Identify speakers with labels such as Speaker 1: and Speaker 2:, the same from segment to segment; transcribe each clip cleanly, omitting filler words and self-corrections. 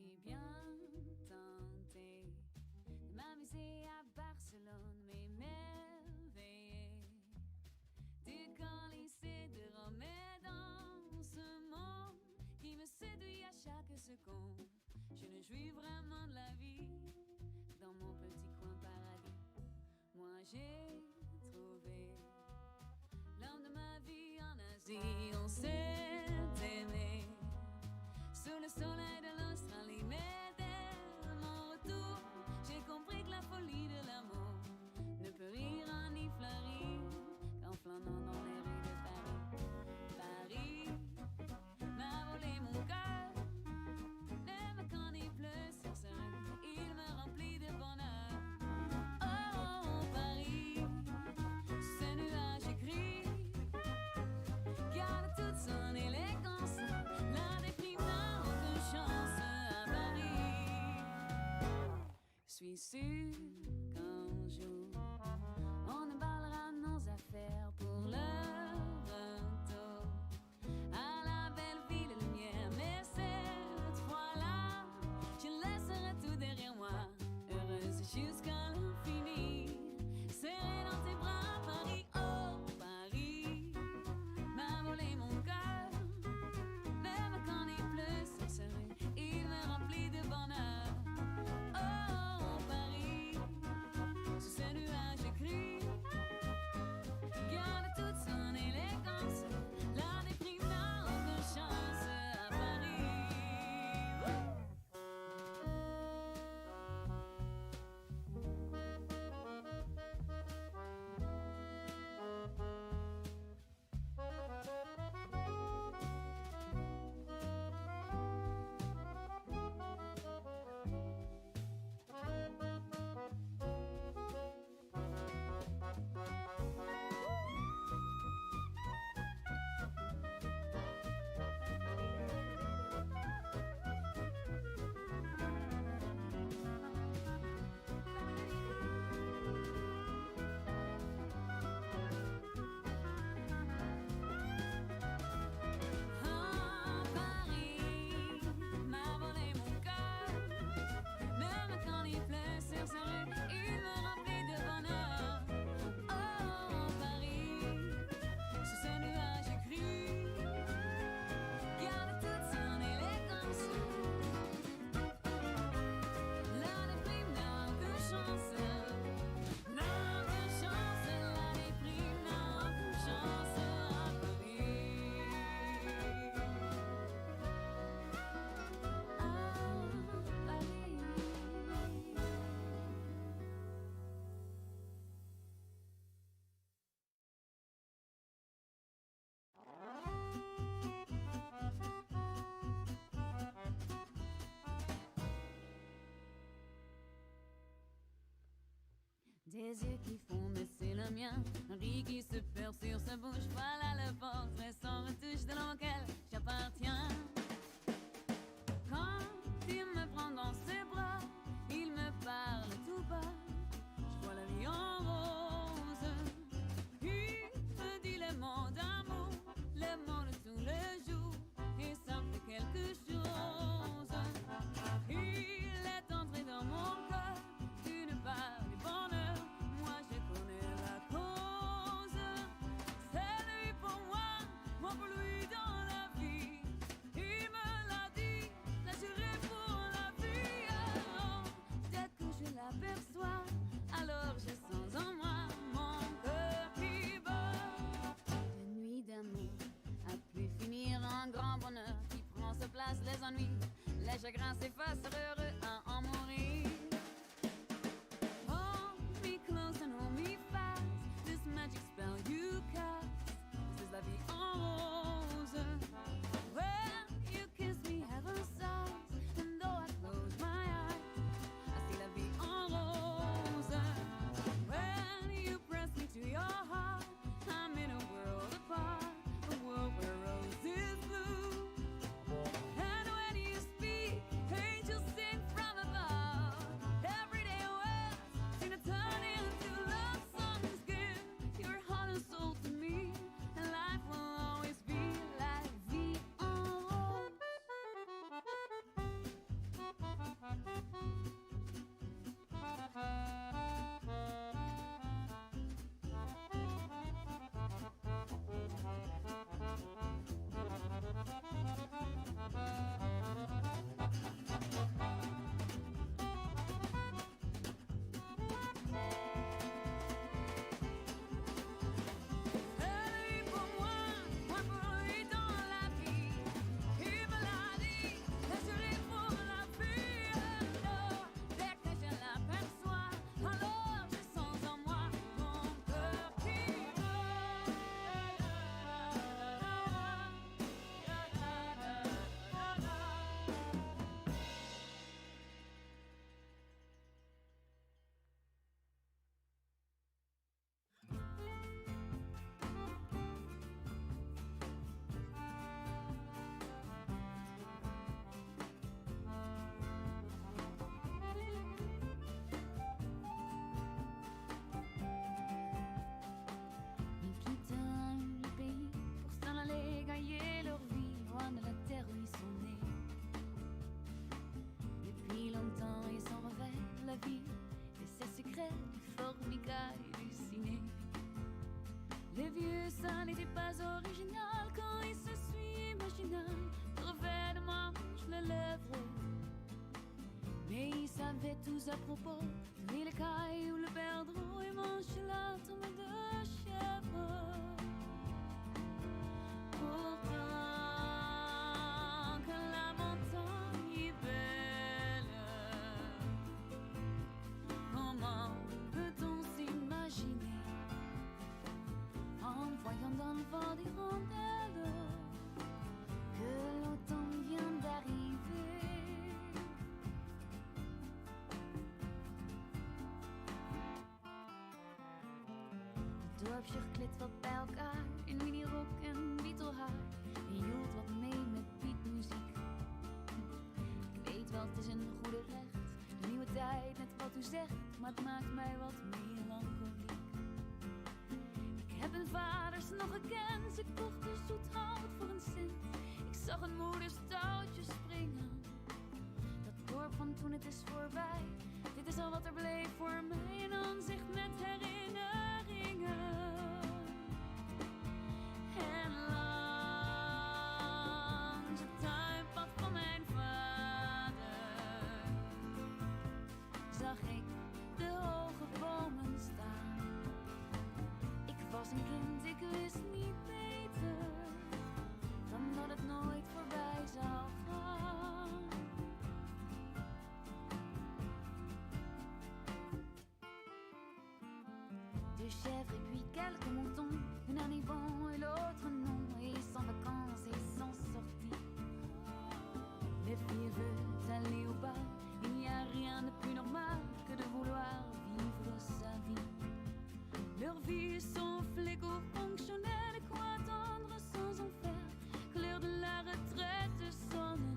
Speaker 1: suis bien tentée de m'amuser à Barcelone, mais m'éveiller du grand lycée de Rome et dans ce monde qui me séduit à chaque seconde. Je ne jouis vraiment de la vie dans mon petit coin paradis. Moi j'ai trouvé l'homme de ma vie en Asie. On s'est aimé sous le soleil de l'Australie, mais dès mon retour, j'ai compris que la folie de l'amour ne peut rire ni fleurir qu'en flânant dans les rues de Paris. Paris m'a volé mon cœur, même quand il pleut sur sa rue, il me remplit de bonheur. Oh, Paris, ce nuage gris garde toute son élégance. La déprime n'a aucune chance à Paris. Je suis sûre qu'un jour on emballera nos affaires pour le retour à la belle ville lumière. Mais cette fois-là, je laisserai tout derrière moi, heureuse jusqu'à l'infini, serrée dans tes bras, Paris. Oh, Paris m'a volé mon cœur, même quand il pleut sur sa rue, il me remplit de bonheur. Oh, Paris, sous ce nuage gris, garde toute son élégance. La déprime n'a aucune chance à Paris. Ah, Paris m'a volé mon cœur, même quand il pleut sur sa rue, il me remplit de bonheur. Oh, Paris, sous ce nuage gris, garde toute son élégance. La déprime n'a aucune chance, n'a aucune chance. La déprime n'a aucune chance à Paris. Ah, Paris. Des yeux qui font baisser le mien, un riz qui se perd sur sa bouche. Voilà le portrait sans retouche de l'homme auquel j'appartiens. Quand il me prend dans ses bras, il me parle tout bas. Je vois la vie en rose. Il me dit les mots d'amour, les mots de tous les jours, et ça me fait quelque chose. Il est entré dans mon cœur d'une part du bonheur. Moi je connais la cause. C'est lui pour moi pour lui dans la vie. Il me l'a dit, l'a juré pour la vie. Alors, dès que je l'aperçois, alors je sens en moi mon cœur qui bat. La nuit d'amour a pu finir en grand bonheur qui prend sa place les ennuis, les chagrins s'effacent, heureux à en mourir. Hold me close and hold me fast, this magic spell you cast, c'est la vie en rose. When you kiss me, heaven sighs, and though I close my eyes, I see la vie en rose. When you press me to your heart, I'm in a world apart, a world where roses bloom. And when you speak, angels sing from temps et s'en revêt la vie et ses secrets du formica et du ciné. Le vieux, ça n'était pas original quand il se suit imaginal, revêt de manche les lèvres. Mais il savait tous à propos de l'écaille ou le perdreau et mange la tombe de chèvre. Pourtant que la montagne est belle, comment peut-on s'imaginer en voyant dans le vent des rondelles que l'automne vient d'arriver? Dorp cirkelt wat bij elkaar in minirok en Beatle-haar. En joelt wat mee met beatmuziek. Ik weet wel, het is een goede recht. De nieuwe tijd, net wat u zegt, maar het maakt mij wat melancholiek. Ik heb hun vaders nog gekend, ze kochten zoet hout voor een cent. Ik zag een moeder stoutjes springen. Dat dorp van toen, het is voorbij. Dit is al wat er bleef voor mij, een aanzicht met herinneringen. En langs het tuinpad van mijn vader zag ik de hoge bomen staan. Ik was een kind, ik wist niet beter dan dat het nooit voorbij zou gaan. Deux chèvres et puis quelques moutons, une un est bon et l'autre non, et sans vacances et sans sortie. Les filles veulent aller au bal, il n'y a rien de plus normal que de vouloir vivre sa vie. Leurs vies sont fléco-fonctionnelles, et quoi attendre sans en faire que l'heure de la retraite sonne.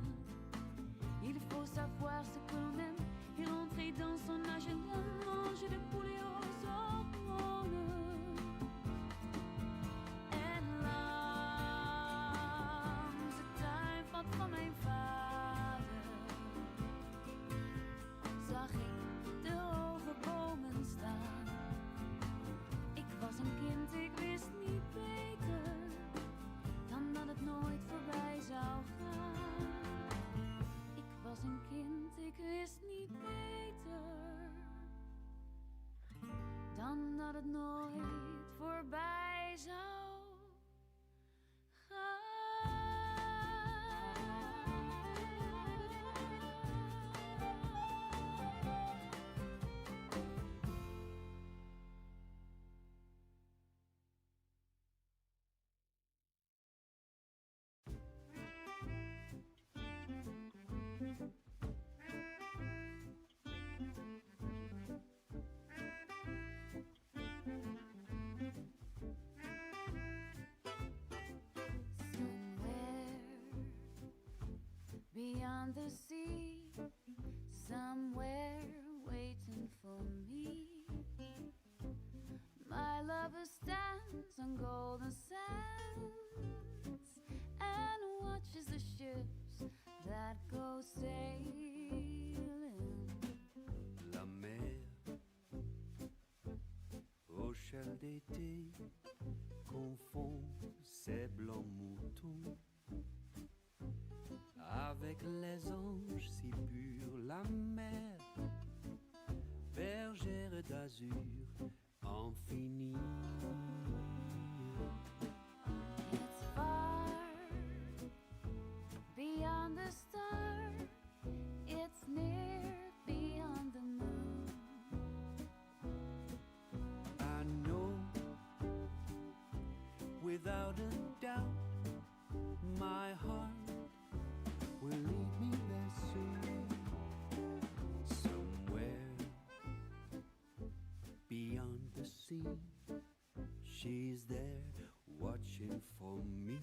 Speaker 1: Il faut savoir ce que l'on aime et rentrer dans son agenda, manger de poulet aux hormones. En langs het tuinpad van mijn vader zag ik de hoge bomen staan. Ik was een kind, ik wist niet beter dan dat het nooit voorbij zou gaan. Ik was een kind, ik wist niet beter dan dat het nooit voorbij zou gaan. Beyond the sea, somewhere waiting for me. My lover stands on golden sands and watches the ships that go sailing.
Speaker 2: La mer, au chel d'été, confond ses blancs moutons avec les anges si purs. La mer, bergère d'azur infini.
Speaker 1: It's far beyond the star, it's near beyond the moon.
Speaker 2: I know without a doubt my heart will lead me there soon. Somewhere beyond the sea, she's there watching for me.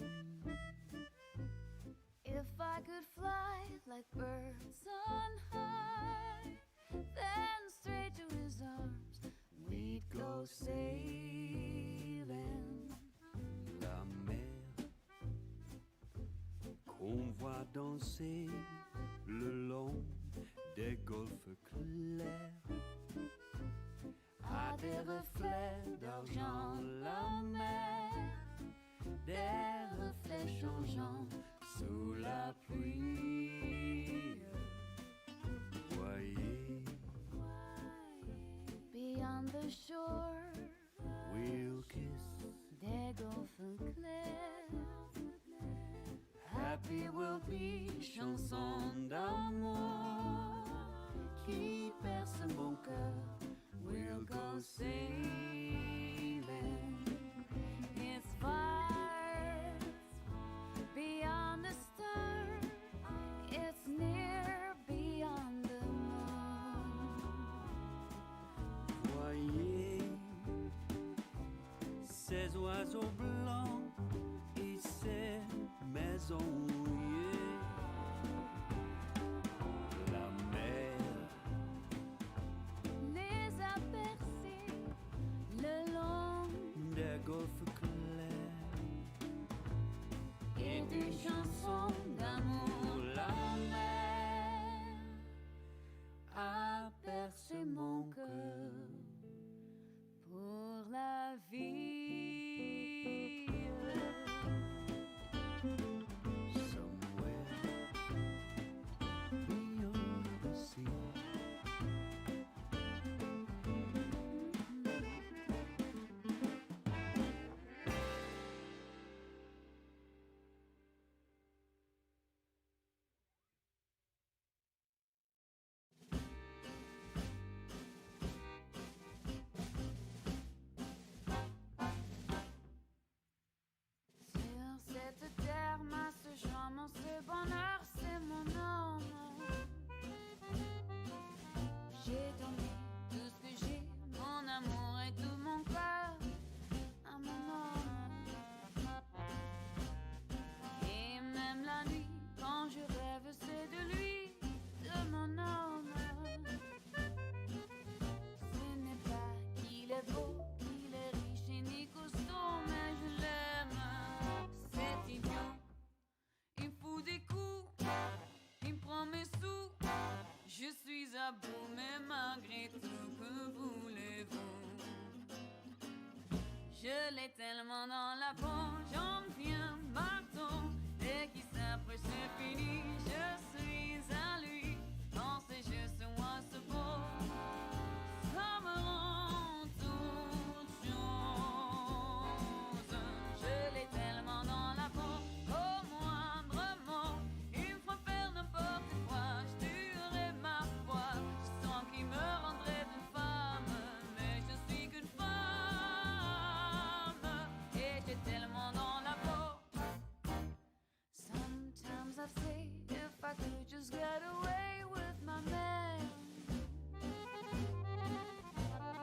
Speaker 1: If I could fly like birds on high, then straight to his arms we'd go sailing.
Speaker 2: La mer qu'on voit danser le long des golfes d'argent, la mer, des reflets changeants sous la pluie. Voyez,
Speaker 1: beyond the shore,
Speaker 2: we'll kiss.
Speaker 1: des golfes clairs.
Speaker 2: Happy will be, chanson d'amour qui perce mon cœur. We'll go sailing.
Speaker 1: It's far beyond the stars. It's near beyond the moon.
Speaker 2: Voyez ces oiseaux blancs et ces maisons mouillées. La mer
Speaker 1: Les a percés le long
Speaker 2: des golfes clairs
Speaker 1: et des chansons d'amour.
Speaker 2: La mer a percé mon cœur.
Speaker 1: Pour la vie.
Speaker 2: Somewhere beyond the sea.
Speaker 1: Sur cette terre, ce charme, ce bonheur, c'est mon âme. J'ai donné tout ce que j'ai, mon amour et tout mon cœur à mon homme. Et même la nuit, quand je rêve, c'est de lui, de mon homme. Ce n'est pas qu'il est beau, qu'il est riche et ni costaud, mais je l'aime. C'est idiot, il fout des coups, il prend mes sous. Je suis à bout, mais malgré tout, que voulez-vous? Je l'ai tellement dans la peau, j'en deviens marteau. Dès qu'il s'approche, c'est fini, je suis à lui. Dans ses yeux, ce oiseau beau, ça me rend toute chose. Je l'ai tellement dans la peau, au moindre mot, il me fera faire n'importe quoi, je tuerai ma foi. Je sens qu'il me rendrait d'une femme, mais je suis qu'une femme. Et j'ai tellement dans la peau. Sometimes I say, if I could just get away with my man.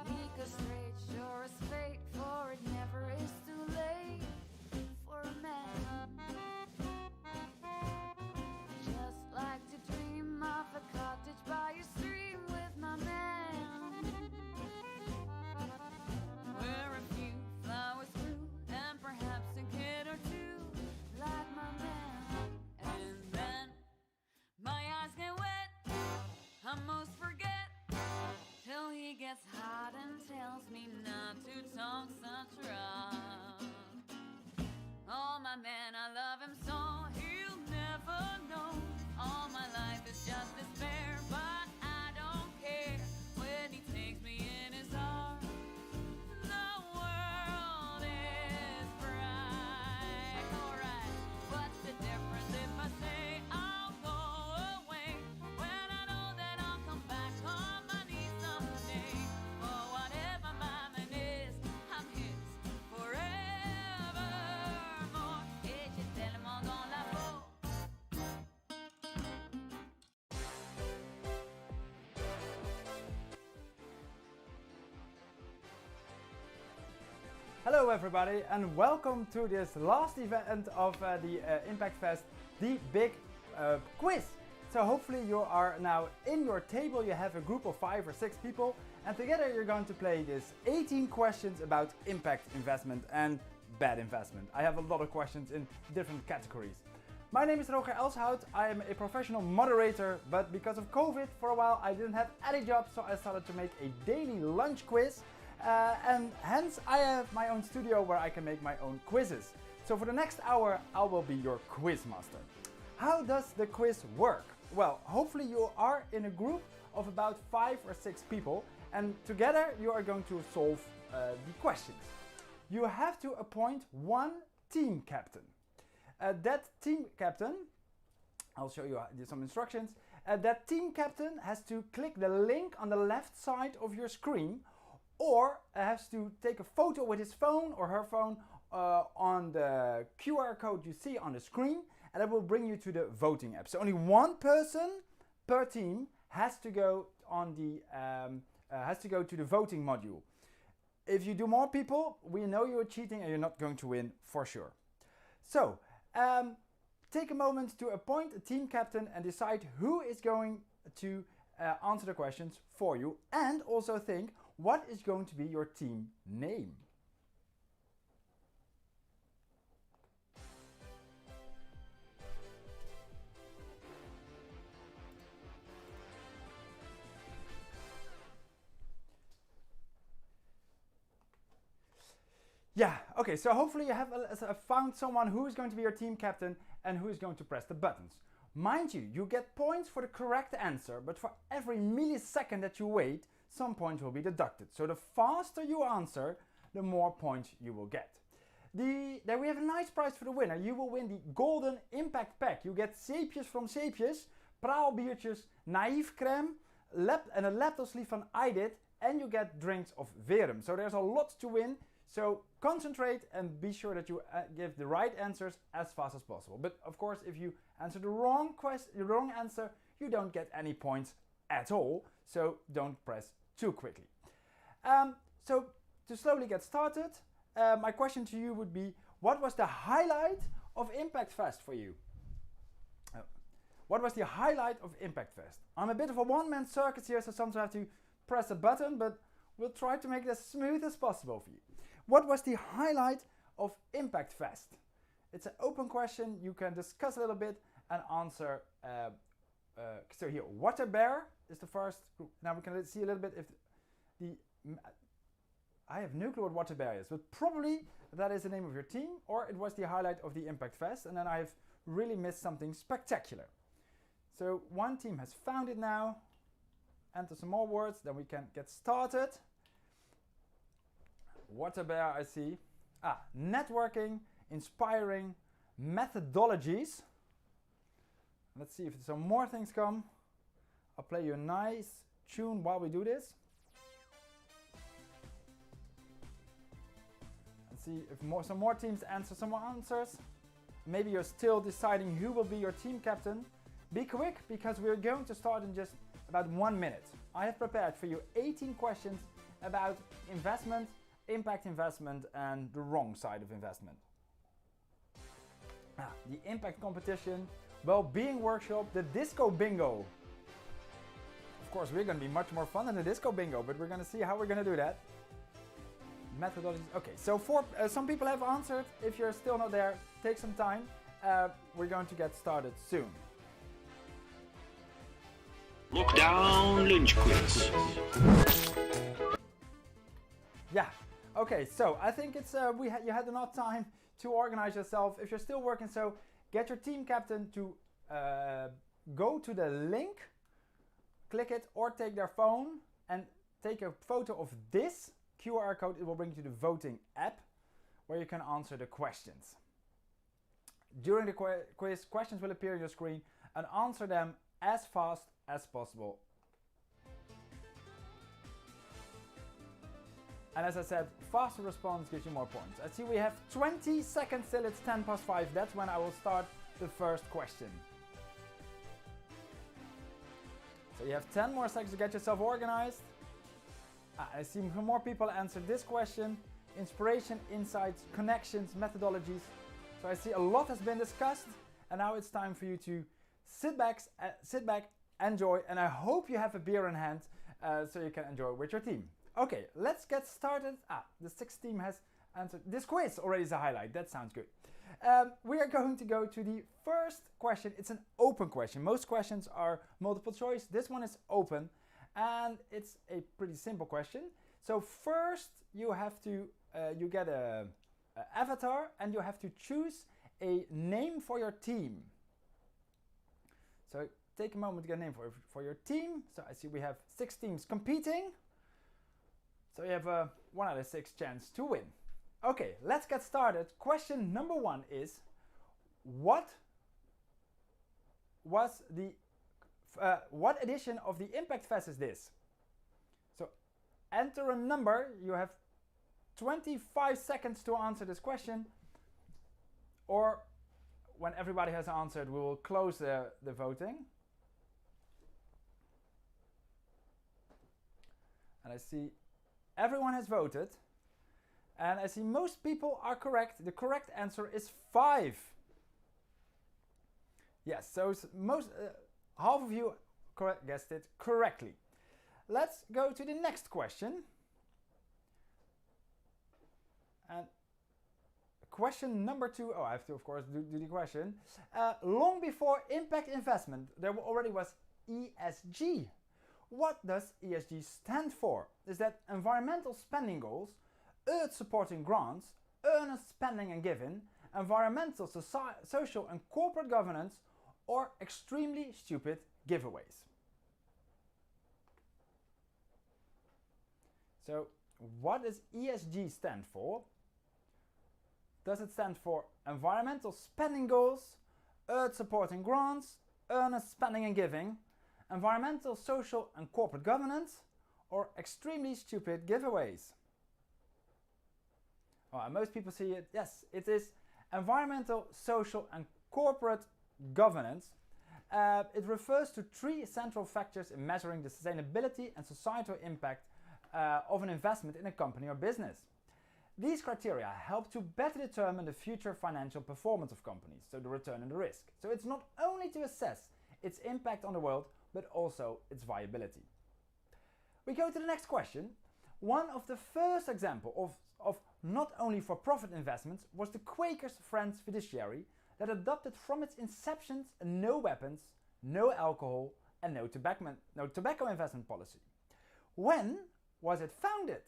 Speaker 1: He goes straight, sure as fate, for it never is too late for a man. Just like to dream of a cottage by a stream with my man, where a few flowers grew and perhaps a kid or two like my man. And then my eyes get wet, I most forget, till he gets hot and tells me not to talk such rough. Oh, my man, I love him so, he'll never know. All my life is just despair, but I don't care when he takes me in his arms. The world is bright, alright. What's the difference if I say I'll go away when I know that I'll come back on my knees someday? For whatever my man is, I'm his forevermore. Et j'ai tellement dans la peau.
Speaker 3: Hello everybody and welcome to this last event of the Impact Fest, the big quiz. So hopefully you are now in your table, you have a group of 5 or 6 people, and together you're going to play this 18 questions about impact investment and bad investment. I have a lot of questions in different categories. My name is Rogierelshout, I am a professional moderator, but because of COVID for a while I didn't have any job, so I started to make a daily lunch quiz. And hence I have my own studio where I can make my own quizzes. So for the next hour, I will be your quiz master. How does the quiz work? Well, hopefully you are in a group of about 5 or 6 people, and together you are going to solve the questions. You have to appoint one team captain. That team captain, I'll show you some instructions. That team captain has to click the link on the left side of your screen, or has to take a photo with his phone or her phone on the QR code you see on the screen, and that will bring you to the voting app. So only one person per team has to go on the to the voting module. If you do more people, we know you're cheating and you're not going to win for sure. So take a moment to appoint a team captain and decide who is going to answer the questions for you, and also think what is going to be your team name. Yeah, okay, so hopefully you have found someone who is going to be your team captain and who is going to press the buttons. Mind you, you get points for the correct answer, but for every millisecond that you wait, some points will be deducted. So the faster you answer, the more points you will get. Then we have a nice prize for the winner. You will win the Golden Impact Pack. You get zeepjes from Zeepjes, praalbiertjes, naïef crème, en een laptopsleeve van iDid, and you get drinks of Verum. So there's a lot to win. So concentrate and be sure that you give the right answers as fast as possible. But of course, if you answer the wrong answer, you don't get any points at all. So don't press too quickly. So to slowly get started, my question to you would be, what was the highlight of Impact Fest for you? What was the highlight of Impact Fest? I'm a bit of a one-man circus here, so sometimes I have to press a button, but we'll try to make it as smooth as possible for you. What was the highlight of Impact Fest? It's an open question. You can discuss a little bit and answer. So here, Water Bear is the first group. Now we can see a little bit if I have no clue what Water Bear is, but probably that is the name of your team, or it was the highlight of the Impact Fest, and then I've really missed something spectacular. So one team has found it now. Enter some more words, then we can get started. Water Bear, I see. Networking, inspiring, methodologies. Let's see if some more things come. I'll play you a nice tune while we do this. And see if some more teams answer some more answers. Maybe you're still deciding who will be your team captain. Be quick, because we're going to start in just about 1 minute. I have prepared for you 18 questions about investment, impact investment, and the wrong side of investment. The impact competition, well-being workshop, the disco bingo. Of course, we're going to be much more fun than the disco bingo, but we're going to see how we're going to do that. Methodologies. Okay, so some people have answered. If you're still not there, take some time. We're going to get started soon.
Speaker 4: Lockdown lunch quiz.
Speaker 3: Yeah. Okay. So I think it's you had enough time to organize yourself. If you're still working, so get your team captain to go to the link, click it, or take their phone and take a photo of this QR code. It will bring you to the voting app, where you can answer the questions. During the quiz, questions will appear on your screen, and answer them as fast as possible. And as I said, faster response gives you more points. I see we have 20 seconds till it's 5:10. That's when I will start the first question. So you have 10 more seconds to get yourself organized. I see more people answer this question. Inspiration, insights, connections, methodologies. So I see a lot has been discussed, and now it's time for you to sit back, enjoy, and I hope you have a beer in hand so you can enjoy with your team. Okay, let's get started. The sixth team has answered. This quiz already is a highlight. That sounds good. We are going to go to the first question. It's an open question. Most questions are multiple choice. This one is open, and it's a pretty simple question. So first you have to, you get a avatar and you have to choose a name for your team. So take a moment to get a name for your team. So I see we have 6 teams competing. So you have a 1 out of 6 chance to win. Okay, let's get started. Question number 1 is, what was the what edition of the Impact Fest is this? So enter a number. You have 25 seconds to answer this question, or when everybody has answered, we will close the voting. And I see everyone has voted, and I see most people are correct. The correct answer is 5. Yes, so most half of you guessed it correctly. Let's go to the next question. And question number 2, I have to of course do the question. Long before impact investment, there already was ESG. What does ESG stand for? Is that environmental spending goals, earth supporting grants, earnest spending and giving, environmental, social and corporate governance, or extremely stupid giveaways? So what does ESG stand for? Does it stand for environmental spending goals, earth supporting grants, earnest spending and giving, environmental, social and corporate governance, or extremely stupid giveaways? Most people see it. Yes, it is environmental, social and corporate governance. It refers to 3 central factors in measuring the sustainability and societal impact of an investment in a company or business. These criteria help to better determine the future financial performance of companies, so the return and the risk. So it's not only to assess its impact on the world, but also its viability. We go to the next question. One of the first examples of not only for-profit investments was the Quakers Friends fiduciary that adopted from its inception a no weapons, no alcohol and no tobacco investment policy. When was it founded?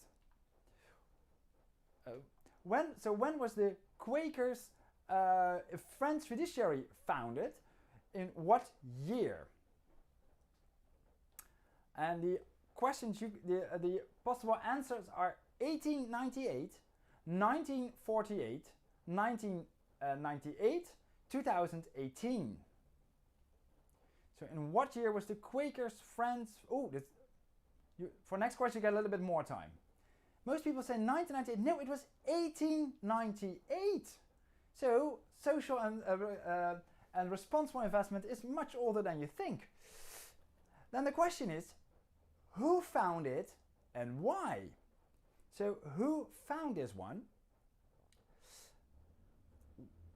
Speaker 3: When was the Quakers Friends fiduciary founded? In what year? And the questions, the possible answers are 1898, 1948, 1998, 2018. So in what year was the Quakers Friends? For next question you get a little bit more time. Most people say 1998. No, it was 1898. So social and responsible investment is much older than you think. Then the question is, who found it and why? So who found this one?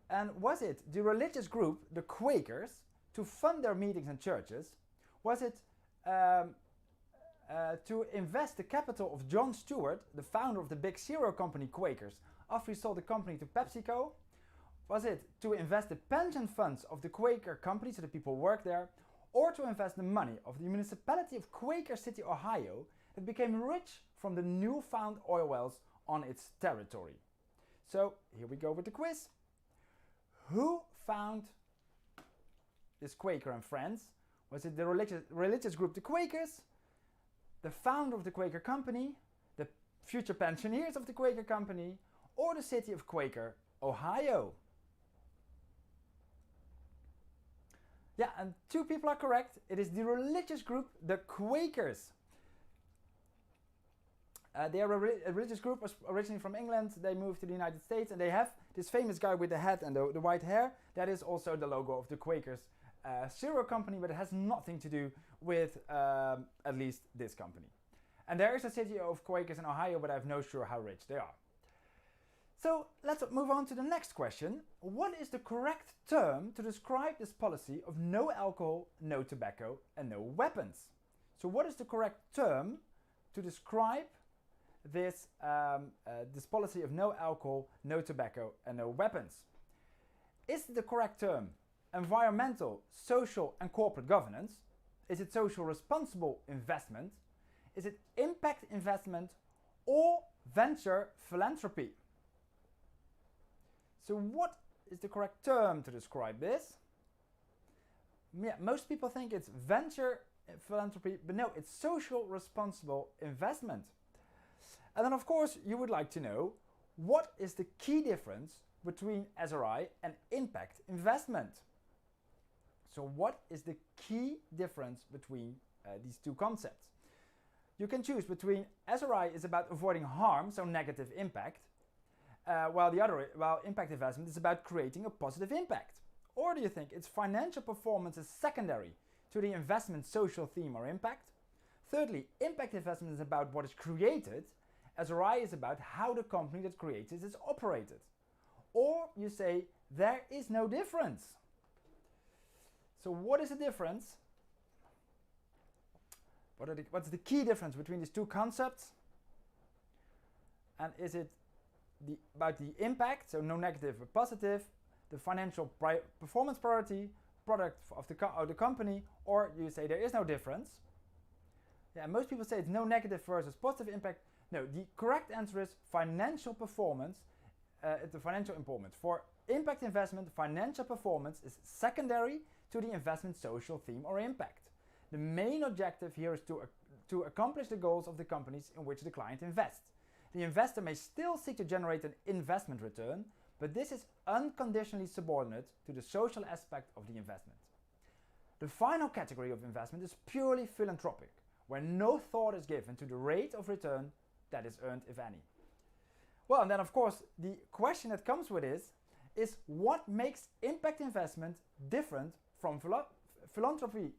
Speaker 3: And was it the religious group, the Quakers, to fund their meetings and churches? Was it to invest the capital of John Stewart, the founder of the big cereal company Quakers, after he sold the company to PepsiCo? Was it to invest the pension funds of the Quaker company so that people work there? Or to invest the money of the municipality of Quaker City, Ohio, that became rich from the newfound oil wells on its territory? So here we go with the quiz. Who found this Quaker and Friends? Was it the religious group the Quakers, the founder of the Quaker company, the future pensioners of the Quaker company, or the city of Quaker, Ohio? Yeah, and 2 people are correct. It is the religious group, the Quakers. They are a religious group, was originally from England. They moved to the United States, and they have this famous guy with the hat and the white hair. That is also the logo of the Quakers cereal company, but it has nothing to do with at least this company. And there is a city of Quakers in Ohio, but I have no sure how rich they are. So let's move on to the next question. What is the correct term to describe this policy of no alcohol, no tobacco and no weapons? So what is the correct term to describe this, this policy of no alcohol, no tobacco and no weapons? Is the correct term environmental, social and corporate governance? Is it social responsible investment? Is it impact investment? or venture philanthropy. So what is the correct term to describe this? Yeah, most people think it's venture philanthropy, but no, it's social responsible investment. And then of course you would like to know, what is the key difference between SRI and impact investment? So what is the key difference between these two concepts? You can choose between SRI is about avoiding harm, so negative impact, while impact investment is about creating a positive impact. Or do you think its financial performance is secondary to the investment social theme or impact? Thirdly, impact investment is about what is created. SRI is about how the company that creates it is operated. Or you say there is no difference. So what is the difference? What's the key difference between these two concepts? And is it about the impact, so no negative but positive, the financial performance priority, product of the company, or you say there is no difference? Yeah, most people say it's no negative versus positive impact. No, the correct answer is financial performance, the financial performance. For impact investment, financial performance is secondary to the investment social theme or impact. The main objective here is to accomplish the goals of the companies in which the client invests. The investor may still seek to generate an investment return, but this is unconditionally subordinate to the social aspect of the investment. The final category of investment is purely philanthropic, where no thought is given to the rate of return that is earned, if any. Well, and then of course the question that comes with this is what makes impact investment different from philanthropy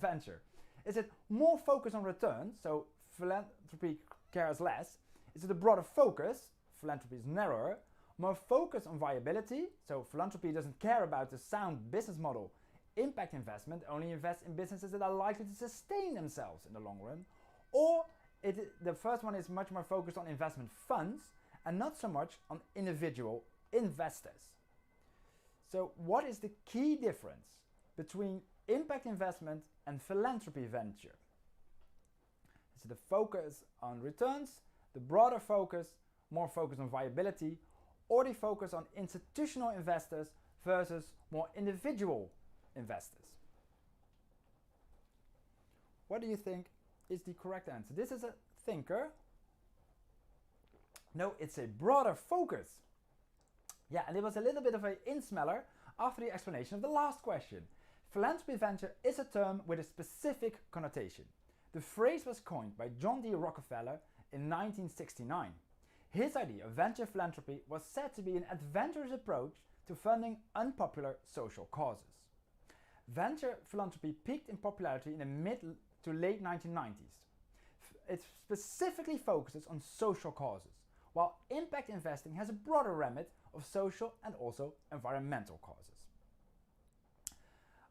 Speaker 3: venture? Is it more focused on return, so philanthropy cares less? Is it a broader focus? Philanthropy is narrower. More focus on viability, so philanthropy doesn't care about the sound business model. Impact investment only invests in businesses that are likely to sustain themselves in the long run. Or the first one is much more focused on investment funds and not so much on individual investors. So what is the key difference between impact investment and philanthropy venture? Is it the focus on returns, the broader focus, more focus on viability, or the focus on institutional investors versus more individual investors? What do you think is the correct answer? This is a thinker. No, it's a broader focus. Yeah, and it was a little bit of an in-smeller after the explanation of the last question. Philanthropy venture is a term with a specific connotation. The phrase was coined by John D. Rockefeller in 1969. His idea of venture philanthropy was said to be an adventurous approach to funding unpopular social causes. Venture philanthropy peaked in popularity in the mid to late 1990s. It specifically focuses on social causes, while impact investing has a broader remit of social and also environmental causes.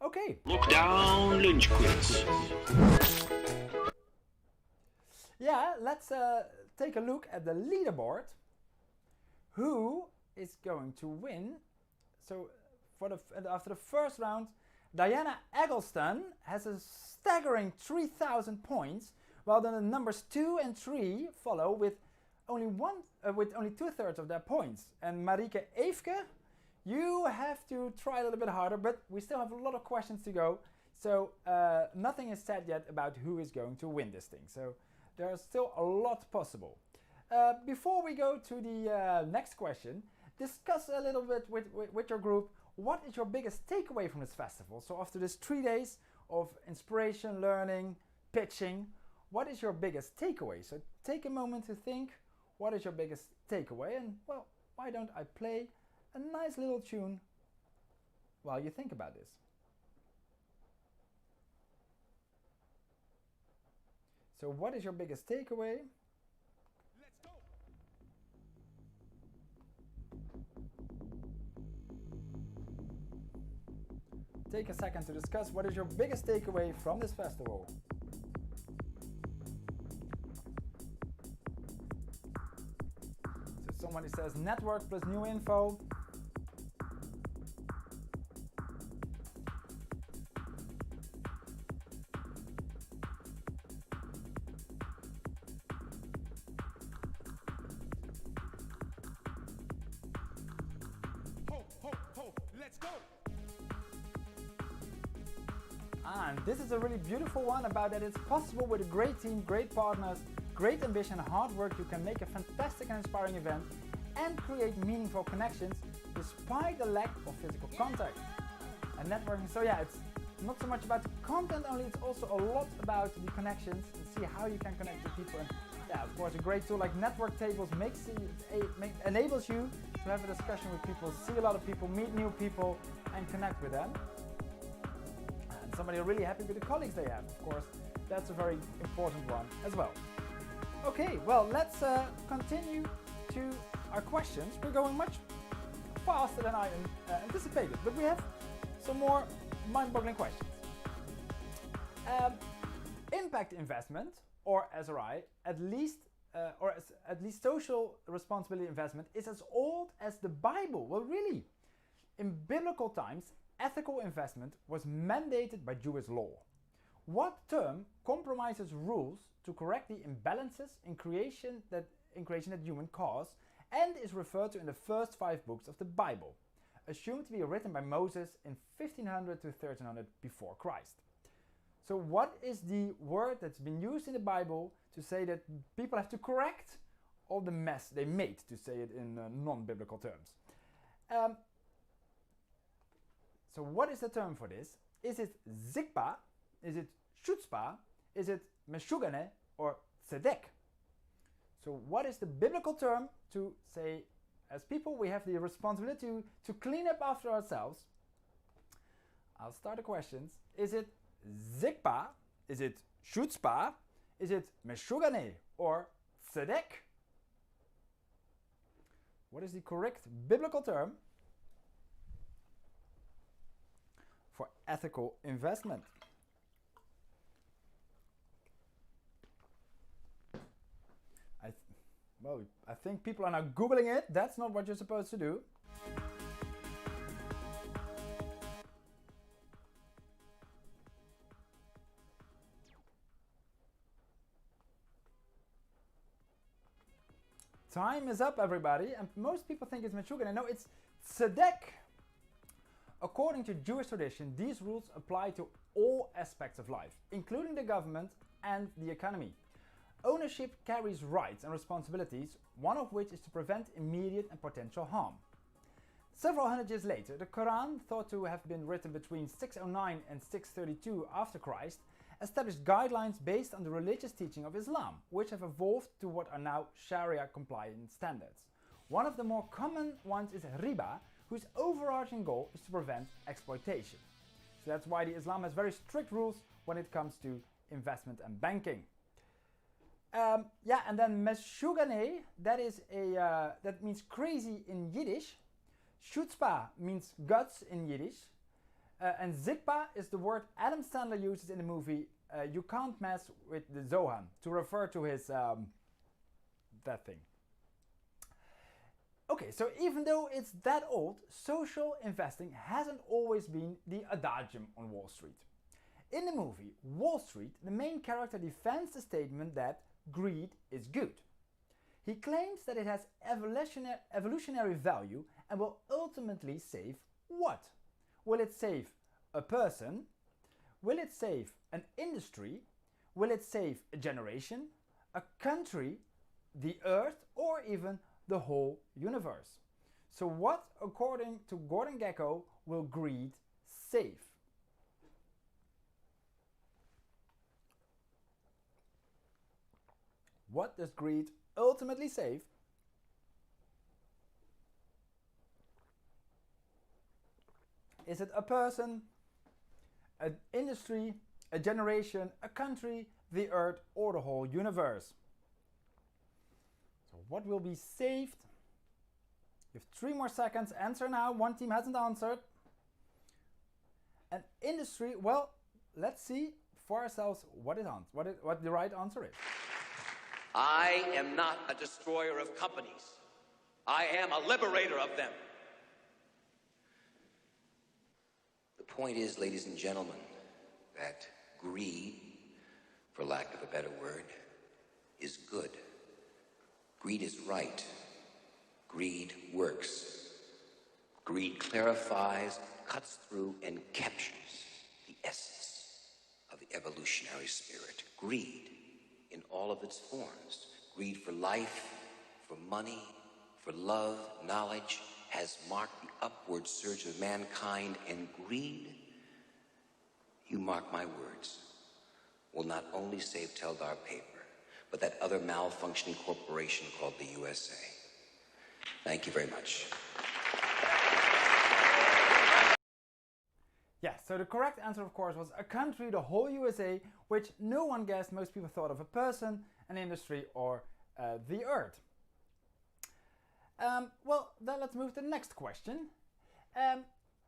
Speaker 3: Okay.
Speaker 4: Lockdown lunch quiz.
Speaker 3: Yeah, let's take a look at the leaderboard. Who is going to win? So after the first round, Diana Eggleston has a staggering 3,000 points, while then the numbers 2 and 3 follow with only 2/3 of their points. And Marike Eefke, you have to try a little bit harder, but we still have a lot of questions to go. So nothing is said yet about who is going to win this thing. So there's still a lot possible. Before we go to the next question, discuss a little bit with your group, what is your biggest takeaway from this festival? So after this 3 days of inspiration, learning, pitching, what is your biggest takeaway? So take a moment to think, what is your biggest takeaway? And well, why don't I play a nice little tune while you think about this? So what is your biggest takeaway?
Speaker 5: Let's go.
Speaker 3: Take a second to discuss what is your biggest takeaway from this festival. So somebody says network plus new info. And this is a really beautiful one about that it's possible with a great team, great partners, great ambition and hard work you can make a fantastic and inspiring event and create meaningful connections despite the lack of physical contact. And networking, so yeah, it's not so much about the content only, it's also a lot about the connections and see how you can connect with people. And yeah, of course, a great tool like network tables enables you to have a discussion with people, see a lot of people, meet new people and connect with them. And somebody are really happy with the colleagues they have, of course, that's a very important one as well. Okay, well, let's continue to our questions. We're going much faster than I anticipated, but we have some more mind-boggling questions. Impact investment, or SRI, at least social responsibility investment, is as old as the Bible. Well, really, in biblical times, ethical investment was mandated by Jewish law. What term compromises rules to correct the imbalances in creation that human cause and is referred to in the first 5 books of the Bible, assumed to be written by Moses in 1500 to 1300 before Christ? So what is the word that's been used in the Bible to say that people have to correct all the mess they made, to say it in non-biblical terms? So what is the term for this? Is it zikpa? Is it shutzpah? Is it meshugane or tzedek? So what is the biblical term to say, as people we have the responsibility to clean up after ourselves? I'll start the questions. Is it zikpa? Is it shutzpah? Is it meshugane or tzedek? What is the correct biblical term for ethical investment? I think people are now Googling it. That's not what you're supposed to do. Time is up, everybody, and most people think it's Meshuggah. No, it's tzedek. According to Jewish tradition, these rules apply to all aspects of life, including the government and the economy. Ownership carries rights and responsibilities, one of which is to prevent immediate and potential harm. Several hundred years later, the Quran, thought to have been written between 609 and 632 after Christ, established guidelines based on the religious teaching of Islam, which have evolved to what are now Sharia-compliant standards. One of the more common ones is riba, whose overarching goal is to prevent exploitation. So that's why the Islam has very strict rules when it comes to investment and banking. And then meshugane, that means crazy in Yiddish. Shutzpah means guts in Yiddish. And zikpa is the word Adam Sandler uses in the movie You Can't Mess with the Zohan, to refer to his that thing. Okay, so even though it's that old, social investing hasn't always been the adagium on Wall Street. In the movie Wall Street, the main character defends the statement that greed is good. He claims that it has evolutionary value and will ultimately save what? Will it save a person? Will it save an industry? Will it save a generation, a country, the earth, or even the whole universe? So what, according to Gordon Gekko, will greed save? What does greed ultimately save? Is it a person, an industry, a generation, a country, the earth, or the whole universe? So what will be saved? You have 3 more seconds. Answer now. One team hasn't answered. An industry, well, let's see for ourselves what the right answer is.
Speaker 6: I am not a destroyer of companies. I am a liberator of them. The point is, ladies and gentlemen, that greed, for lack of a better word, is good. Greed is right. Greed works. Greed clarifies, cuts through, and captures the essence the evolutionary spirit. Greed in all of its forms. Greed for life, for money, for love, knowledge, has marked the upward surge of mankind, and greed, you mark my words, will not only save Teldar Paper, but that other malfunctioning corporation called the USA. Thank you very much.
Speaker 3: Yes, so the correct answer, of course, was a country, the whole USA, which no one guessed. Most people thought of a person, an industry, or the earth. Well, then let's move to the next question.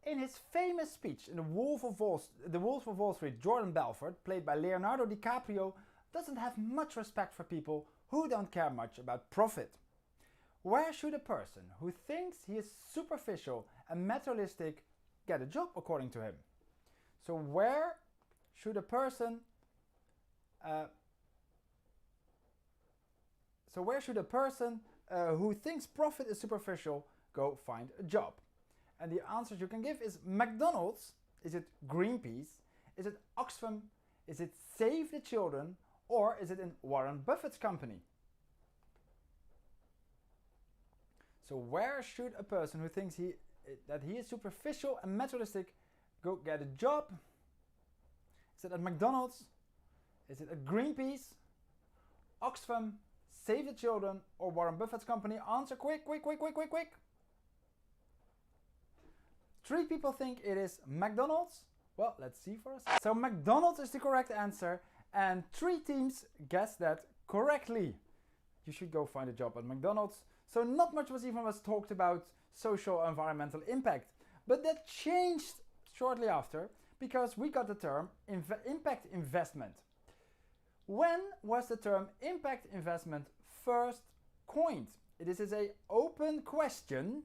Speaker 3: In his famous speech in The Wolf of Wall Street, Jordan Belfort, played by Leonardo DiCaprio, doesn't have much respect for people who don't care much about profit. Where should a person who thinks he is superficial and materialistic get a job, according to him? So where should a person who thinks profit is superficial go find a job? And the answers you can give is McDonald's, is it Greenpeace, is it Oxfam, is it Save the Children, or is it in Warren Buffett's company? So where should a person who thinks that he is superficial and materialistic go get a job? Is it at McDonald's? Is it at Greenpeace, Oxfam, Save the Children, or Warren Buffett's company? Answer quick, quick, quick, quick, quick, quick. 3 people think it is McDonald's. Well, let's see for us. So McDonald's is the correct answer, and 3 teams guessed that correctly. You should go find a job at McDonald's. So not much was talked about social environmental impact, but that changed shortly after because we got the term impact investment. When was the term impact investment first coined? This is an open question.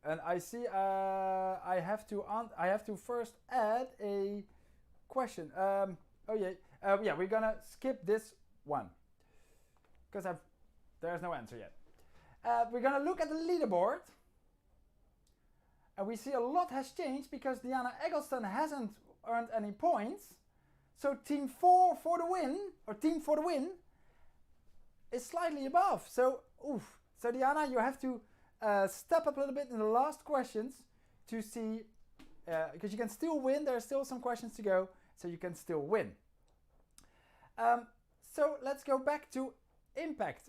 Speaker 3: And I see I have to first add a question. Yeah, we're gonna skip this one because there's no answer yet. We're gonna look at the leaderboard, and we see a lot has changed because Diana Eggleston hasn't earned any points. So team 4 for the win, is slightly above. So Diana, you have to step up a little bit in the last questions to see, because you can still win. There are still some questions to go, so you can still win. So let's go back to impact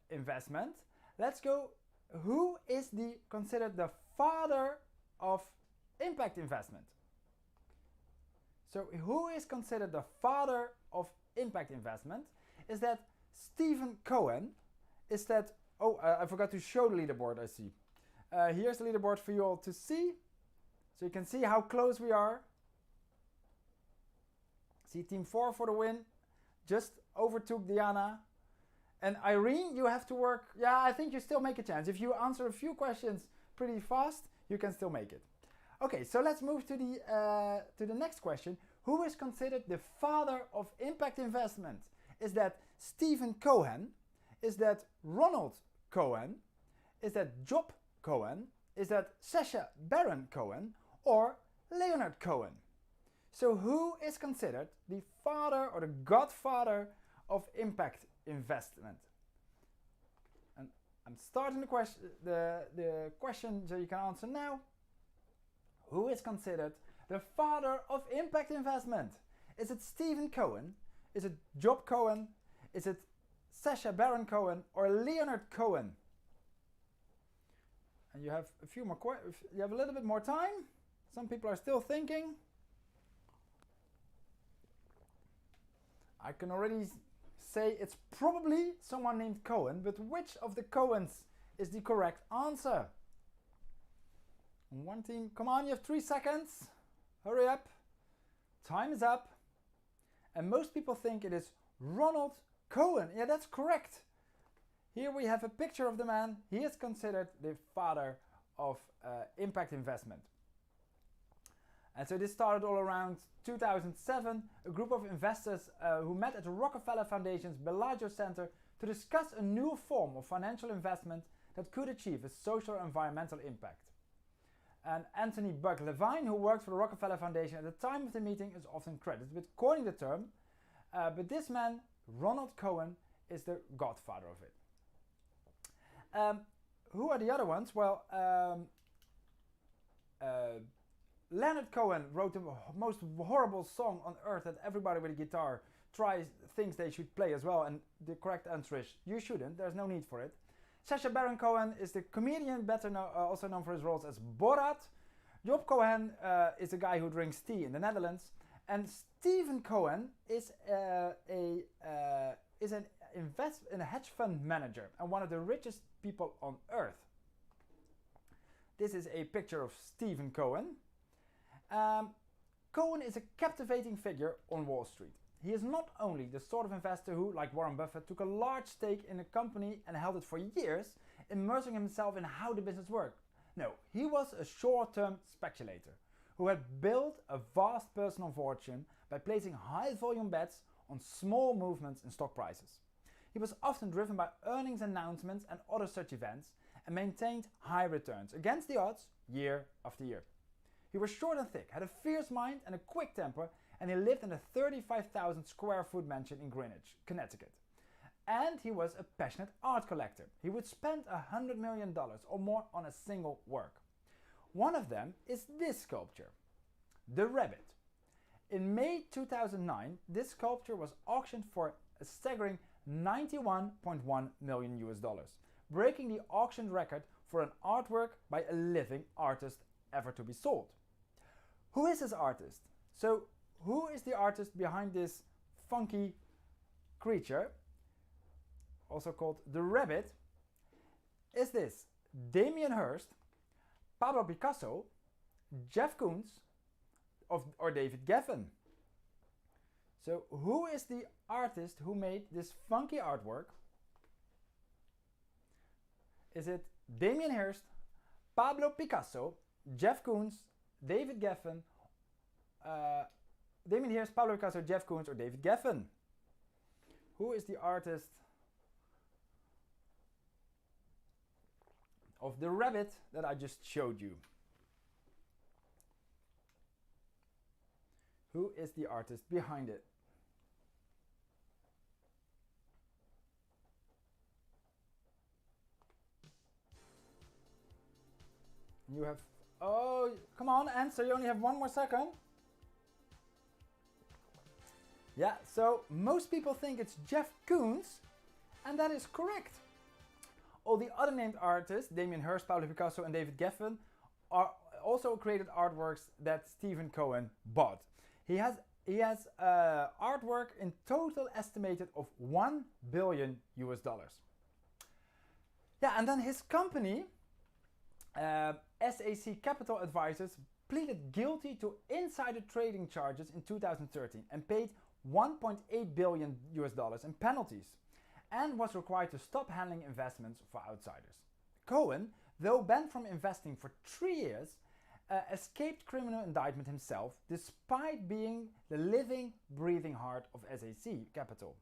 Speaker 3: investment. Let's go. Who is considered the father of impact investment? So who is considered the father of impact investment? Is that Stephen Cohen? Is that, I forgot to show the leaderboard, I see. Here's the leaderboard for you all to see. So you can see how close we are. See, team 4 for the win. Just overtook Diana. And Irene, you have to work. Yeah, I think you still make a chance. If you answer a few questions pretty fast, you can still make it. Okay, so let's move to the next question. Who is considered the father of impact investment? Is that Stephen Cohen? Is that Ronald Cohen? Is that Job Cohen? Is that Sacha Baron Cohen? Or Leonard Cohen? So who is considered the father or the godfather of impact investment? And I'm starting the question so you can answer now. Who is considered the father of impact investment? Is it Stephen Cohen? Is it Job Cohen? Is it Sacha Baron Cohen or Leonard Cohen? And you have a few more you have a little bit more time. Some people are still thinking. I can already say it's probably someone named Cohen, but which of the Cohens is the correct answer? One team, come on, you have 3 seconds. Hurry up. Time is up. And most people think it is Ronald Cohen. Yeah, that's correct. Here we have a picture of the man. He is considered the father of impact investment. And so this started all around 2007. A group of investors who met at the Rockefeller Foundation's Bellagio Center to discuss a new form of financial investment that could achieve a social and environmental impact. And Anthony Buck Levine, who worked for the Rockefeller Foundation at the time of the meeting, is often credited with coining the term. But this man, Ronald Cohen, is the godfather of it. Who are the other ones? Well, Leonard Cohen wrote the most horrible song on earth that everybody with a guitar thinks they should play as well, and the correct answer is you shouldn't. There's no need for it. Sacha Baron Cohen is the comedian, also known for his roles as Borat. Job Cohen is a guy who drinks tea in the Netherlands, and Stephen Cohen is a hedge fund manager and one of the richest people on earth. This is a picture of Stephen Cohen. Cohen is a captivating figure on Wall Street. He is not only the sort of investor who, like Warren Buffett, took a large stake in a company and held it for years, immersing himself in how the business worked. No, he was a short-term speculator who had built a vast personal fortune by placing high-volume bets on small movements in stock prices. He was often driven by earnings announcements and other such events and maintained high returns against the odds year after year. He was short and thick, had a fierce mind and a quick temper, and he lived in a 35,000 square foot mansion in Greenwich, Connecticut. And he was a passionate art collector. He would spend $100 million or more on a single work. One of them is this sculpture, The Rabbit. In May 2009, this sculpture was auctioned for a staggering $91.1 million US, breaking the auction record for an artwork by a living artist ever to be sold. Who is this artist? So, who is the artist behind this funky creature, also called the Rabbit? Is this Damien Hirst, Pablo Picasso, Jeff Koons, or David Geffen? So, who is the artist who made this funky artwork? Is it Damien Hirst, Pablo Picasso, Jeff Koons, David Geffen, Damien Hirst, Pablo Picasso, Jeff Koons, or David Geffen? Who is the artist of the rabbit that I just showed you? Who is the artist behind it? You have, oh, come on, answer, you only have 1 more second. Yeah, so most people think it's Jeff Koons, and that is correct. All the other named artists, Damien Hirst, Pablo Picasso, and David Geffen, are also created artworks that Stephen Cohen bought. He has artwork in total estimated of $1 billion US. Yeah, and then his company, SAC Capital Advisors, pleaded guilty to insider trading charges in 2013 and paid $1.8 billion US in penalties, and was required to stop handling investments for outsiders. Cohen, though banned from investing for 3 years, escaped criminal indictment himself despite being the living, breathing heart of SAC Capital.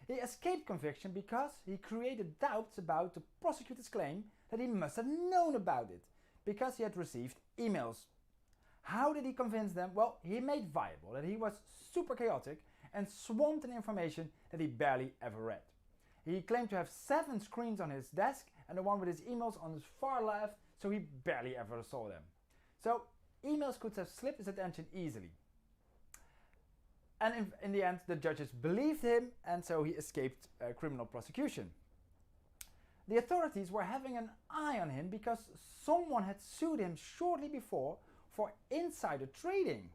Speaker 3: He escaped conviction because he created doubts about the prosecutor's claim that he must have known about it, because he had received emails. How did he convince them? Well, he made viable that he was super chaotic and swamped in information that he barely ever read. He claimed to have 7 screens on his desk and the one with his emails on his far left, so he barely ever saw them. So emails could have slipped his attention easily. And in the end, the judges believed him, and so he escaped criminal prosecution. The authorities were having an eye on him because someone had sued him shortly before for insider trading.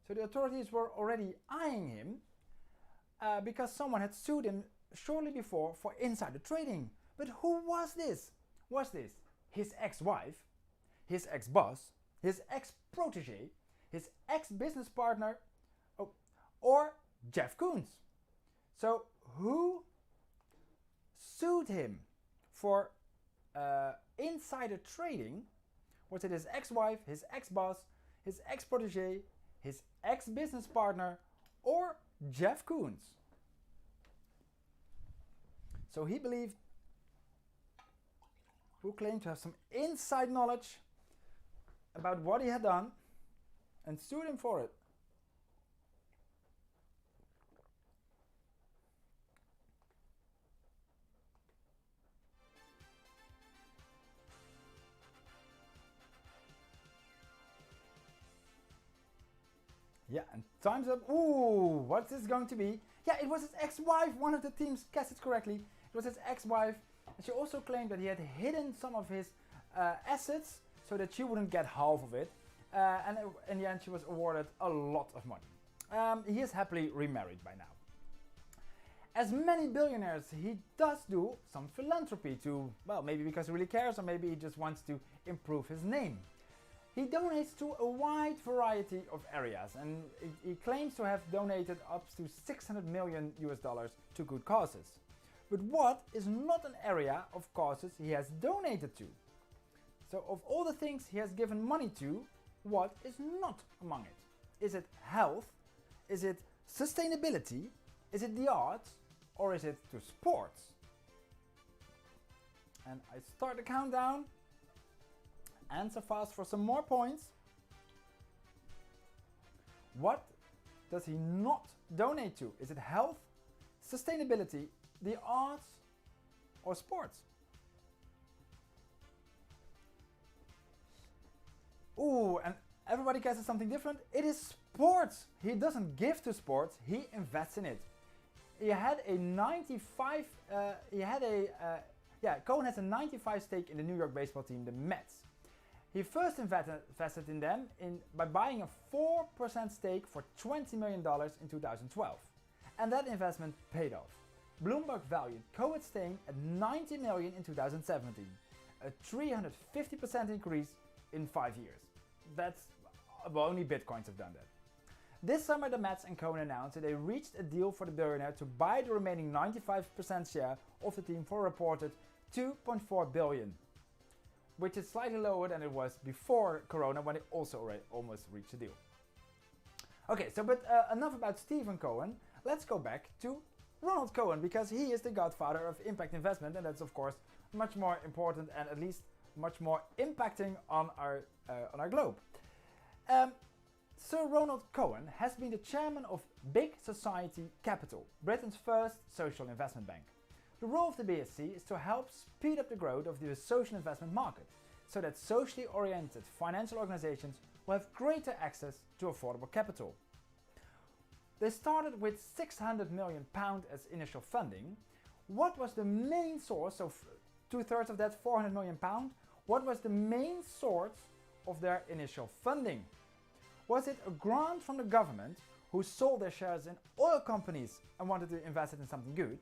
Speaker 3: So the authorities were already eyeing him because someone had sued him shortly before for insider trading. But who was this? Was this his ex-wife, his ex-boss, his ex-protege, his ex-business partner, or Jeff Koons? So who sued him for insider trading? Was it his ex-wife, his ex-boss, his ex-protege, his ex-business partner, or Jeff Koons? So he believed, who claimed to have some inside knowledge about what he had done and sued him for it. Yeah, and time's up. Ooh, what's this going to be? Yeah, it was his ex-wife. One of the teams guessed it correctly. It was his ex-wife. And she also claimed that he had hidden some of his assets so that she wouldn't get half of it. And in the end, she was awarded a lot of money. He is happily remarried by now. As many billionaires, he does do some philanthropy to, well, maybe because he really cares or maybe he just wants to improve his name. He donates to a wide variety of areas and he claims to have donated up to $600 million to good causes. But what is not an area of causes he has donated to? So of all the things he has given money to, what is not among it? Is it health? Is it sustainability? Is it the arts? Or is it to sports? And I start the countdown. Answer fast for some more points. What does he not donate to? Is it health, sustainability, the arts, or sports? Ooh, and everybody guesses something different. It is sports. He doesn't give to sports, he invests in it. He had a 95, Cohen has a 95 stake in the New York baseball team, the Mets. He first invested in them by buying a 4% stake for $20 million in 2012. And that investment paid off. Bloomberg valued Cohen's stake at $90 million in 2017, a 350% increase in 5 years. That's, well, only Bitcoins have done that. This summer the Mets and Cohen announced that they reached a deal for the billionaire to buy the remaining 95% share of the team for a reported $2.4 billion. Which is slightly lower than it was before Corona when it also almost reached a deal. Okay, so but enough about Stephen Cohen. Let's go back to Ronald Cohen because he is the godfather of impact investment and that's of course much more important and at least much more impacting on our globe. Sir Ronald Cohen has been the chairman of Big Society Capital, Britain's first social investment bank. The role of the BSC is to help speed up the growth of the social investment market so that socially oriented financial organizations will have greater access to affordable capital. They started with £600 million as initial funding. What was the main source, so 2/3 of that £400 million, what was the main source of their initial funding? Was it a grant from the government who sold their shares in oil companies and wanted to invest it in something good?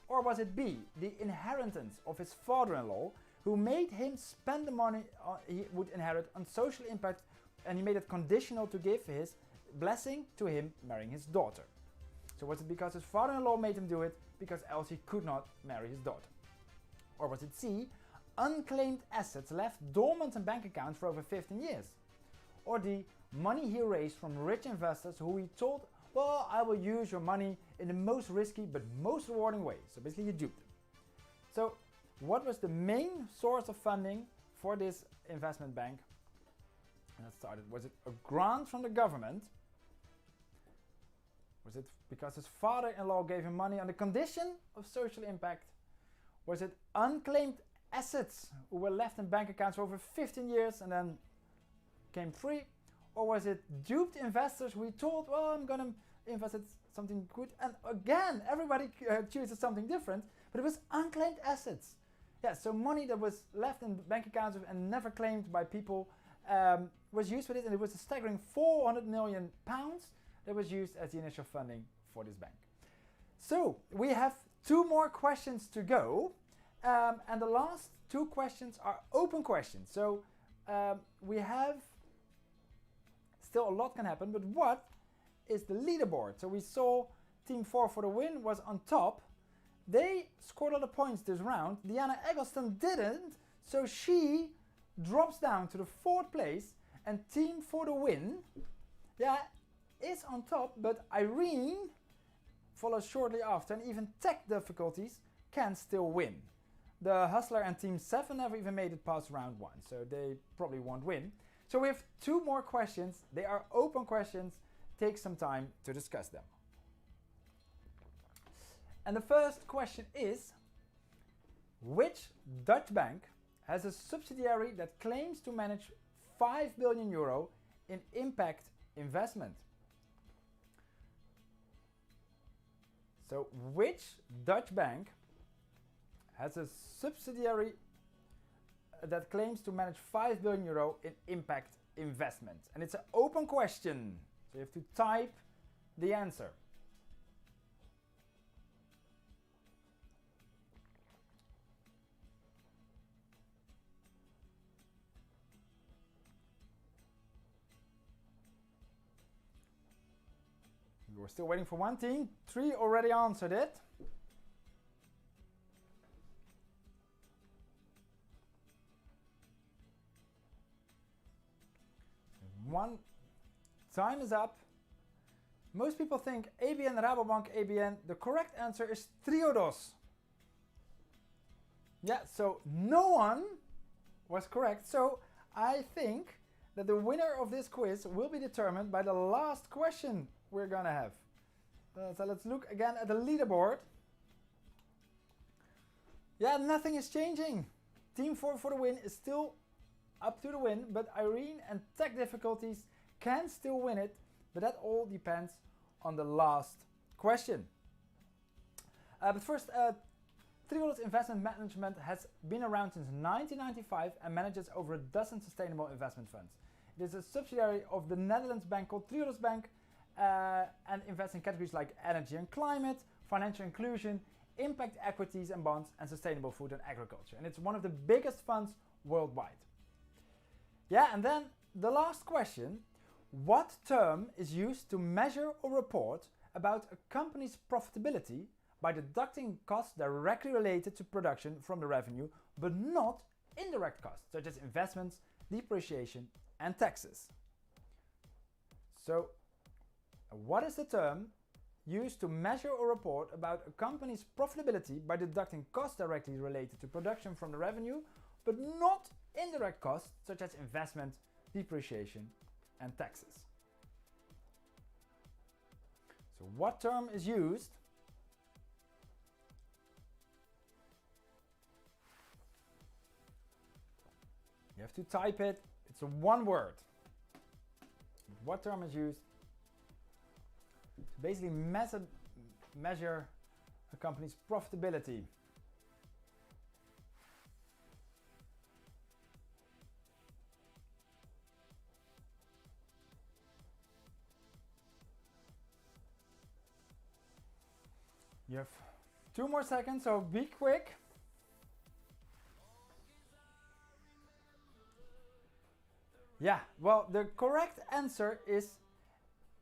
Speaker 3: Or was it B, the inheritance of his father-in-law who made him spend the money he would inherit on social impact and he made it conditional to give his blessing to him marrying his daughter? So was it because his father-in-law made him do it because else he could not marry his daughter? Or was it C, unclaimed assets left dormant in bank accounts for over 15 years? Or D, money he raised from rich investors who he told, well, I will use your money in the most risky but most rewarding way. So basically you duped them. So what was the main source of funding for this investment bank? And that started, was it a grant from the government? Was it because his father-in-law gave him money on the condition of social impact? Was it unclaimed assets who were left in bank accounts for over 15 years and then came free? Or was it duped investors who he told, well, I'm going to invest in something good? And again, everybody chooses something different, but it was unclaimed assets. Yeah, so money that was left in bank accounts and never claimed by people was used for this, and it was a staggering £400 million that was used as the initial funding for this bank. So we have 2 more questions to go, and the last 2 questions are open questions. So we have still a lot can happen, but what is the leaderboard? So we saw Team 4 for the win was on top. They scored a lot of points this round. Diana Eggleston didn't, so she drops down to the 4th place, and Team for the win, is on top, but Irene follows shortly after, and even tech difficulties can still win. The Hustler and Team 7 never even made it past round 1, so they probably won't win. So we have 2 more questions. They are open questions. Take some time to discuss them. And the first question is, which Dutch bank has a subsidiary that claims to manage 5 billion euro in impact investment? So which Dutch bank has a subsidiary that claims to manage 5 billion euro in impact investment? And it's an open question, so you have to type the answer. We're still waiting for one team. 3 already answered it. One time is up. Most people think ABN, Rabobank, ABN. The correct answer is Triodos. Yeah, so no one was correct. So I think that the winner of this quiz will be determined by the last question we're gonna have. So let's look again at the leaderboard. Yeah, nothing is changing. Team 4 for the win is still up to the win, but Irene and tech difficulties can still win it, but that all depends on the last question. But first, Triodos Investment Management has been around since 1995 and manages over a dozen sustainable investment funds. It is a subsidiary of the Netherlands bank called Triodos Bank, and invests in categories like energy and climate, financial inclusion, impact equities and bonds, and sustainable food and agriculture. And it's one of the biggest funds worldwide. Yeah, and then the last question: what term is used to measure or report about a company's profitability by deducting costs directly related to production from the revenue, but not indirect costs, such as investments, depreciation, and taxes? So, what is the term used to measure or report about a company's profitability by deducting costs directly related to production from the revenue, but not indirect costs such as investment, depreciation, and taxes? So what term is used you have to type it. It's a one word. What term is used to basically measure a company's profitability? You have 2 more seconds, so be quick. Yeah, well, the correct answer is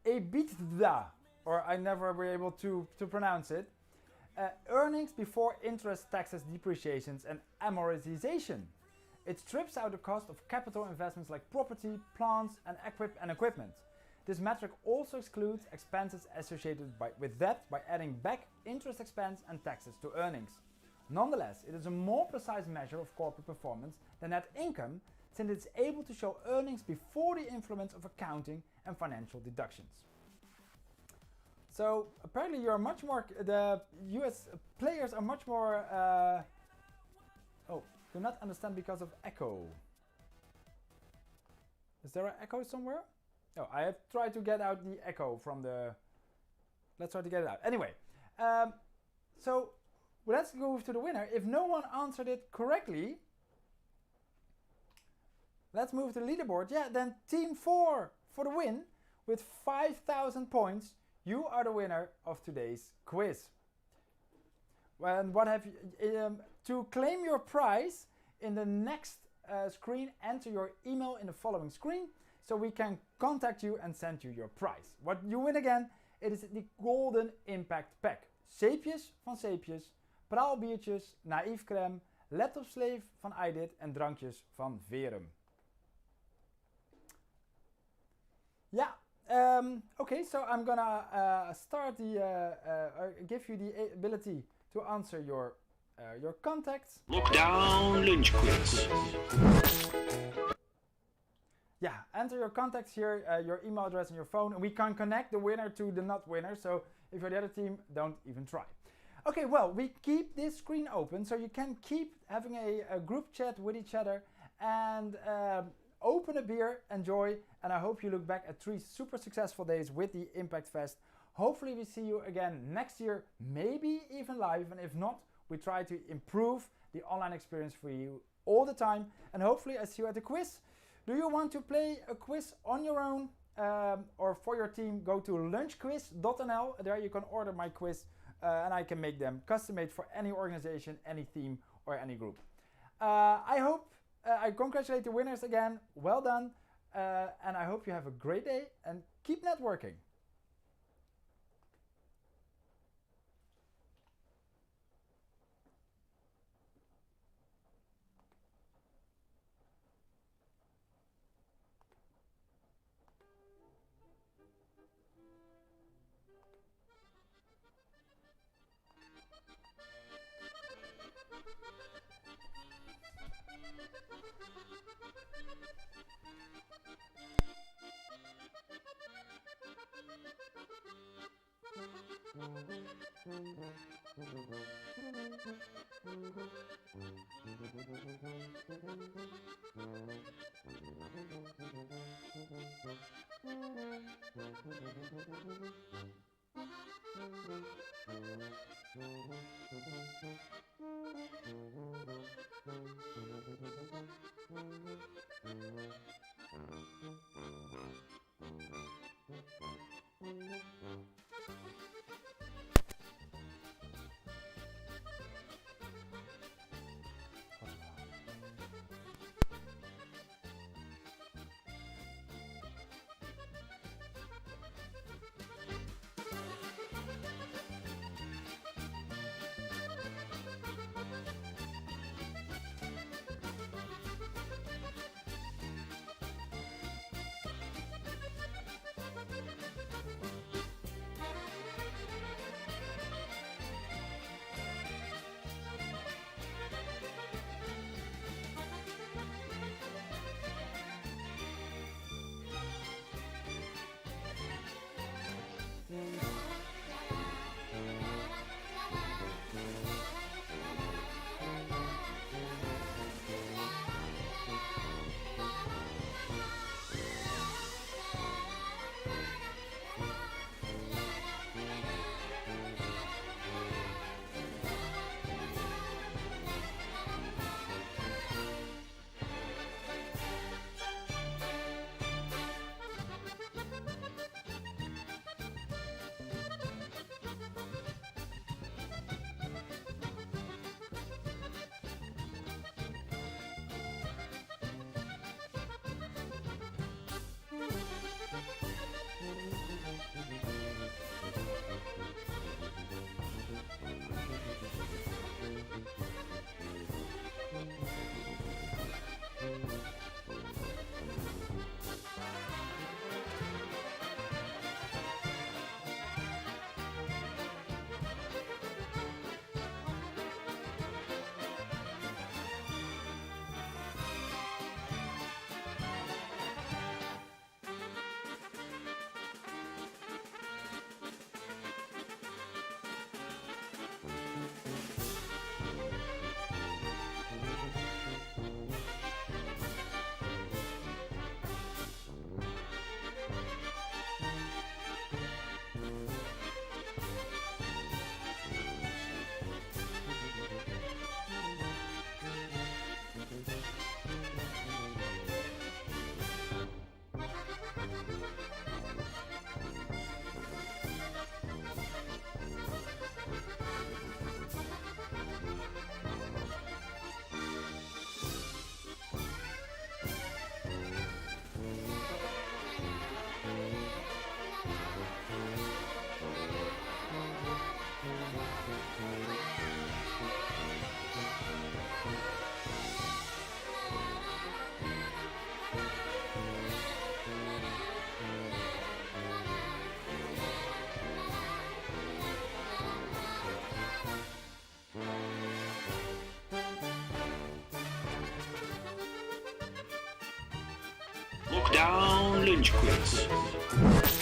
Speaker 3: EBITDA, or I never were able to pronounce it. Earnings before interest, taxes, depreciations, and amortization. It strips out the cost of capital investments like property, plants, and equipment. This metric also excludes expenses associated with debt by adding back interest expense and taxes to earnings. Nonetheless, it is a more precise measure of corporate performance than net income, since it's able to show earnings before the influence of accounting and financial deductions. So apparently you're much more, the US players are much more, do not understand because of echo. Is there an echo somewhere? Oh, I have tried to get out the echo from the, let's try to get it out. Anyway, so let's go to the winner. If no one answered it correctly, let's move to the leaderboard. Yeah, then team 4 for the win with 5,000 points. You are the winner of today's quiz. And what have you, to claim your prize in the next screen, enter your email in the following screen so we can contact you and send you your prize. What you win again, it is the Golden Impact Pack. Zeepjes van Zeepjes, praalbiertjes, naïef crème, laptopsleeve van iDit en drankjes van Verum. Yeah, okay, so I'm gonna start give you the ability to answer your contacts.
Speaker 4: Lockdown Lunch Quiz.
Speaker 3: yeah, enter your contacts here, your email address and your phone, and we can connect the winner to the not winner. So if you're the other team, don't even try. Okay, well, we keep this screen open so you can keep having a group chat with each other and open a beer, enjoy, and I hope you look back at 3 super successful days with the Impact Fest. Hopefully we see you again next year, maybe even live, and if not, we try to improve the online experience for you all the time, and hopefully I see you at the quiz. Do you want to play a quiz on your own or for your team? Go to lunchquiz.nl. There you can order my quiz and I can make them custom made for any organization, any theme or any group. I hope I congratulate the winners again. Well done. And I hope you have a great day and keep networking.
Speaker 4: Lockdown Lunch Quiz.